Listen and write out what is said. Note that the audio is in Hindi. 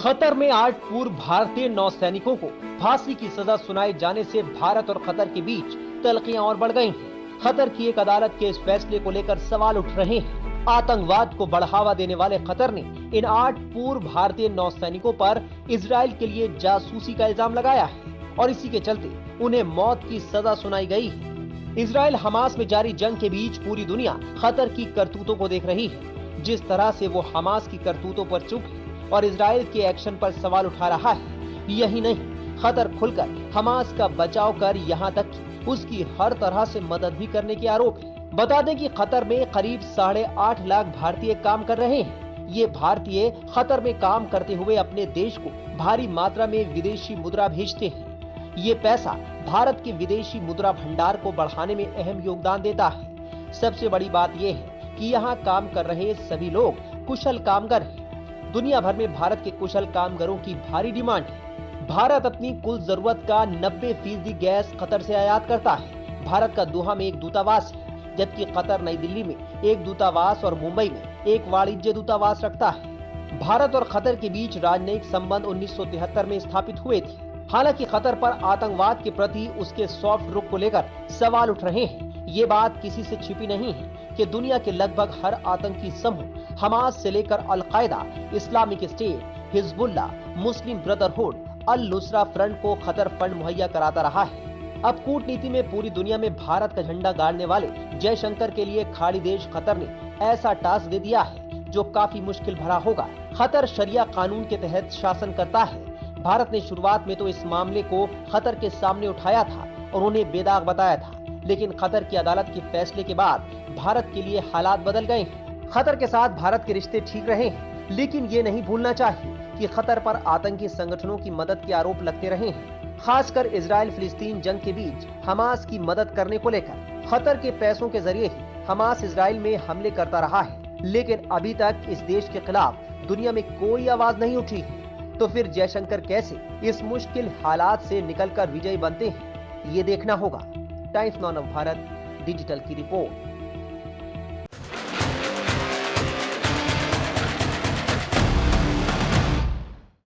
कतर में 8 पूर्व भारतीय नौसैनिकों को फांसी की सजा सुनाए जाने से भारत और कतर के बीच तल्खियां और बढ़ गई हैं। कतर की एक अदालत के इस फैसले को लेकर सवाल उठ रहे हैं। आतंकवाद को बढ़ावा देने वाले कतर ने इन 8 पूर्व भारतीय नौसैनिकों पर इजरायल के लिए जासूसी का इल्जाम लगाया है और इसी के चलते उन्हें मौत की सजा सुनाई गई है। इजरायल हमास में जारी जंग के बीच पूरी दुनिया कतर की करतूतों को देख रही है। जिस तरह से वो हमास की करतूतों पर चुप है और इजरायल के एक्शन पर सवाल उठा रहा है। यही नहीं, कतर खुलकर हमास का बचाव कर यहां तक कि उसकी हर तरह से मदद भी करने के आरोप है। बता दें कि कतर में करीब 8.5 लाख भारतीय काम कर रहे हैं। ये भारतीय कतर में काम करते हुए अपने देश को भारी मात्रा में विदेशी मुद्रा भेजते हैं। ये पैसा भारत के विदेशी मुद्रा भंडार को बढ़ाने में अहम योगदान देता है। सबसे बड़ी बात यह है कि यहाँ काम कर रहे सभी लोग कुशल कामगार हैं। दुनिया भर में भारत के कुशल कामगारों की भारी डिमांड है। भारत अपनी कुल जरूरत का 90% गैस कतर से आयात करता है। भारत का दोहा में एक दूतावास है, जबकि कतर नई दिल्ली में एक दूतावास और मुंबई में एक वाणिज्य दूतावास रखता है। भारत और कतर के बीच राजनयिक संबंध 1973 में स्थापित हुए थे। हालांकि कतर पर आतंकवाद के प्रति उसके सॉफ्ट रुख को लेकर सवाल उठ रहे हैं। ये बात किसी से छिपी नहीं है कि दुनिया के लगभग हर आतंकी समूह हमास से लेकर अल-कायदा, इस्लामिक स्टेट, हिजबुल्ला, मुस्लिम ब्रदरहुड, अल-नुसरा फ्रंट को कतर फंड मुहैया कराता रहा है। अब कूटनीति में पूरी दुनिया में भारत का झंडा गाड़ने वाले जयशंकर के लिए खाड़ी देश कतर ने ऐसा टास्क दे दिया है जो काफी मुश्किल भरा होगा। कतर शरिया कानून के तहत शासन करता है। भारत ने शुरुआत में तो इस मामले को कतर के सामने उठाया था और उन्हें बेदाग बताया था, लेकिन कतर की अदालत के फैसले के बाद भारत के लिए हालात बदल गए हैं। कतर के साथ भारत के रिश्ते ठीक रहे हैं, लेकिन ये नहीं भूलना चाहिए कि कतर पर आतंकी संगठनों की मदद के आरोप लगते रहे हैं। खासकर इजराइल फिलिस्तीन जंग के बीच हमास की मदद करने को लेकर कतर के पैसों के जरिए ही हमास इजराइल में हमले करता रहा है, लेकिन अभी तक इस देश के खिलाफ दुनिया में कोई आवाज नहीं उठी है। तो फिर जयशंकर कैसे इस मुश्किल हालात से निकलकर विजयी बनते हैं, ये देखना होगा। टाइम्स नाउ भारत डिजिटल की रिपोर्ट।